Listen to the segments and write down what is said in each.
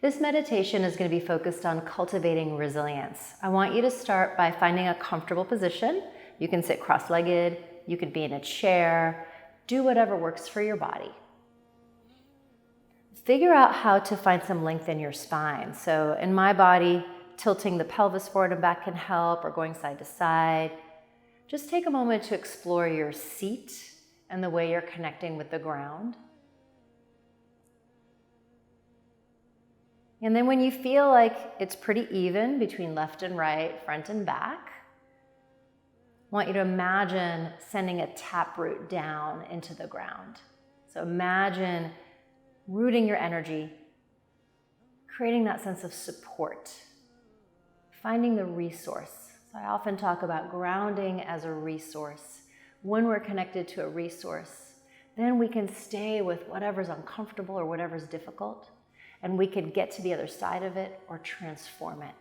This meditation is going to be focused on cultivating resilience. I want you to start by finding a comfortable position. You can sit cross-legged, you could be in a chair, do whatever works for your body. Figure out how to find some length in your spine. So in my body, tilting the pelvis forward and back can help, or going side to side. Just take a moment to explore your seat and the way you're connecting with the ground. And then when you feel like it's pretty even between left and right, front and back, I want you to imagine sending a taproot down into the ground. So imagine rooting your energy, creating that sense of support, finding the resource. So I often talk about grounding as a resource. When we're connected to a resource, then we can stay with whatever's uncomfortable or whatever's difficult, and we can get to the other side of it or transform it.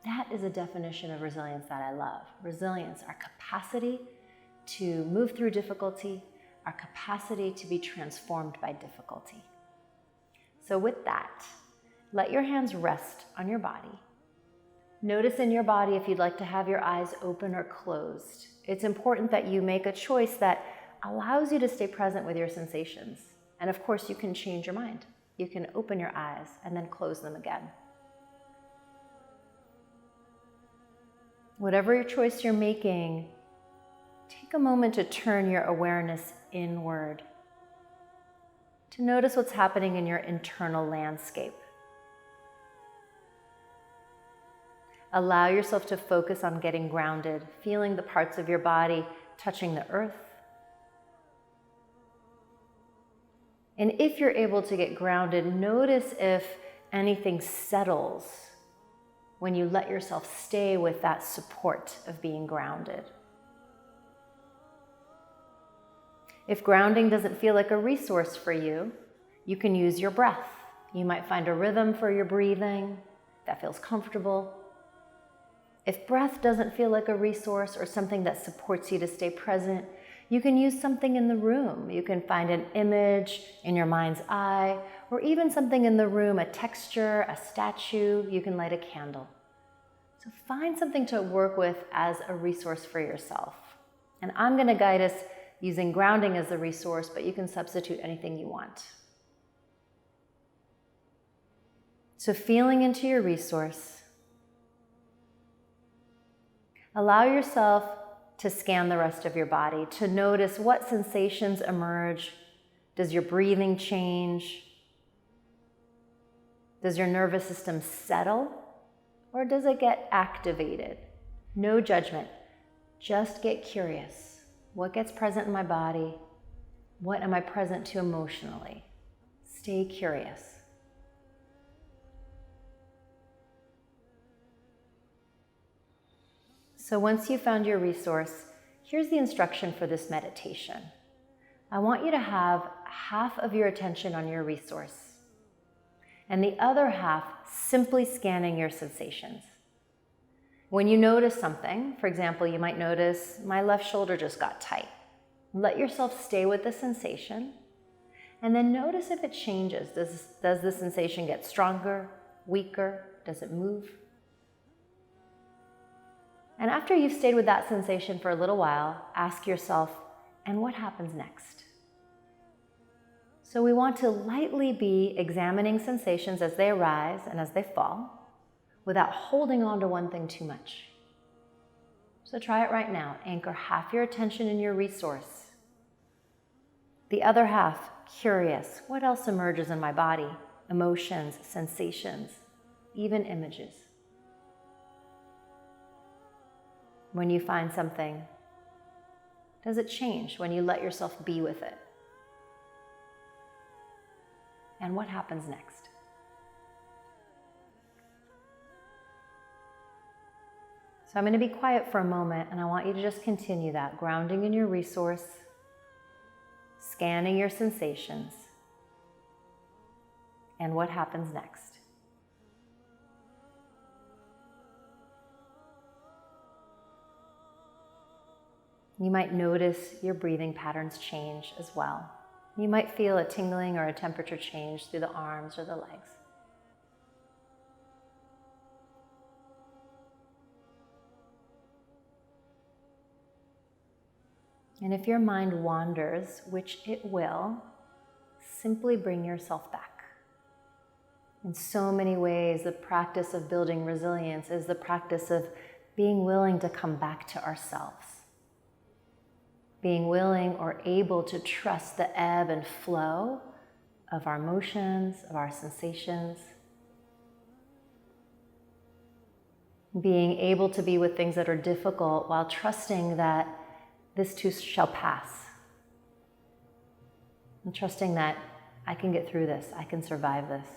That is a definition of resilience that I love. Resilience, our capacity to move through difficulty, our capacity to be transformed by difficulty. So with that, let your hands rest on your body. Notice in your body if you'd like to have your eyes open or closed. It's important that you make a choice that allows you to stay present with your sensations. And of course, you can change your mind. You can open your eyes and then close them again. Whatever your choice you're making, take a moment to turn your awareness inward, to notice what's happening in your internal landscape. Allow yourself to focus on getting grounded, feeling the parts of your body touching the earth. And if you're able to get grounded, notice if anything settles when you let yourself stay with that support of being grounded. If grounding doesn't feel like a resource for you, you can use your breath. You might find a rhythm for your breathing that feels comfortable. If breath doesn't feel like a resource or something that supports you to stay present, you can use something in the room. You can find an image in your mind's eye, or even something in the room, a texture, a statue. You can light a candle. So find something to work with as a resource for yourself. And I'm going to guide us using grounding as the resource, but you can substitute anything you want. So feeling into your resource, allow yourself to scan the rest of your body, to notice what sensations emerge. Does your breathing change? Does your nervous system settle? Or does it get activated? No judgment, just get curious. What gets present in my body? What am I present to emotionally? Stay curious. So once you've found your resource, here's the instruction for this meditation. I want you to have half of your attention on your resource and the other half simply scanning your sensations. When you notice something, for example, you might notice my left shoulder just got tight. Let yourself stay with the sensation and then notice if it changes. Does the sensation get stronger, weaker? Does it move? And after you've stayed with that sensation for a little while, ask yourself, and what happens next? So we want to lightly be examining sensations as they arise and as they fall, without holding on to one thing too much. So try it right now. Anchor half your attention in your resource. The other half, curious. What else emerges in my body? Emotions, sensations, even images. When you find something, does it change when you let yourself be with it? And what happens next? So I'm going to be quiet for a moment, and I want you to just continue that, grounding in your resource, scanning your sensations, and what happens next. You might notice your breathing patterns change as well. You might feel a tingling or a temperature change through the arms or the legs. And if your mind wanders, which it will, simply bring yourself back. In so many ways, the practice of building resilience is the practice of being willing to come back to ourselves. Being willing or able to trust the ebb and flow of our emotions, of our sensations. Being able to be with things that are difficult while trusting that this too shall pass. And trusting that I can get through this, I can survive this.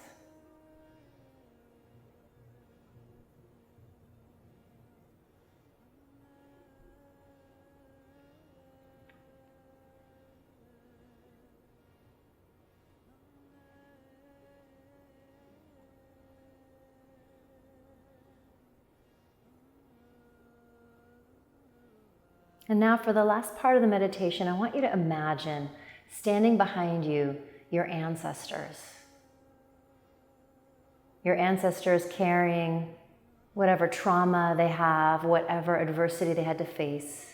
And now for the last part of the meditation, I want you to imagine standing behind you, your ancestors. Your ancestors carrying whatever trauma they have, whatever adversity they had to face,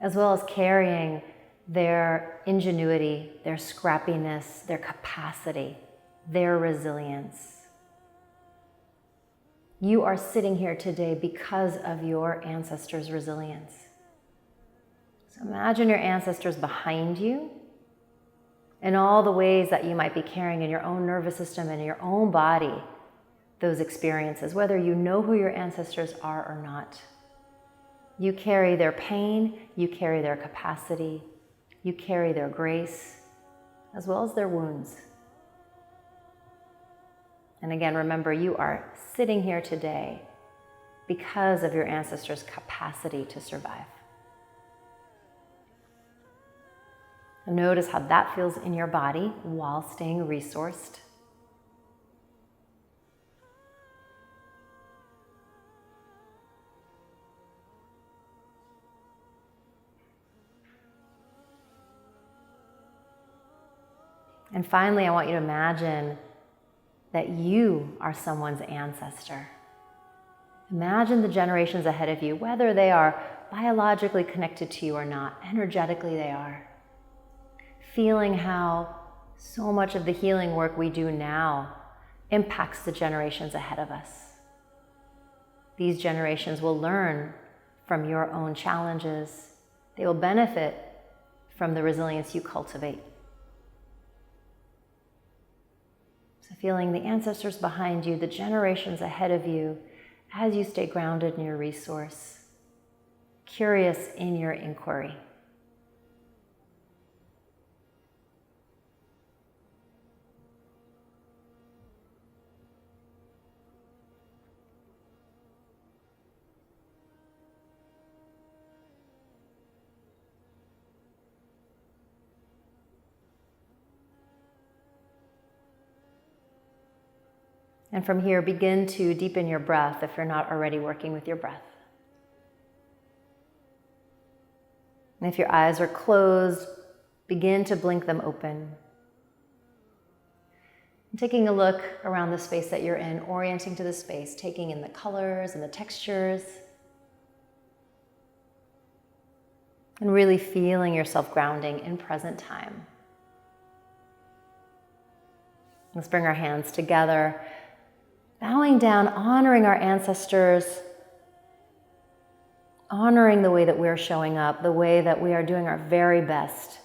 as well as carrying their ingenuity, their scrappiness, their capacity, their resilience. You are sitting here today because of your ancestors' resilience. So imagine your ancestors behind you and all the ways that you might be carrying in your own nervous system and in your own body those experiences, whether you know who your ancestors are or not. You carry their pain, you carry their capacity, you carry their grace, as well as their wounds. And again, remember, you are sitting here today because of your ancestors' capacity to survive. And notice how that feels in your body while staying resourced. And finally, I want you to imagine that you are someone's ancestor. Imagine the generations ahead of you, whether they are biologically connected to you or not, energetically they are. Feeling how so much of the healing work we do now impacts the generations ahead of us. These generations will learn from your own challenges. They will benefit from the resilience you cultivate. So feeling the ancestors behind you, the generations ahead of you, as you stay grounded in your resource, curious in your inquiry. And from here, begin to deepen your breath if you're not already working with your breath. And if your eyes are closed, begin to blink them open. And taking a look around the space that you're in, orienting to the space, taking in the colors and the textures, and really feeling yourself grounding in present time. Let's bring our hands together, bowing down, honoring our ancestors, honoring the way that we're showing up, the way that we are doing our very best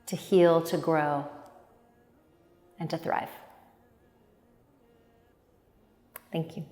to heal, to grow, and to thrive. Thank you.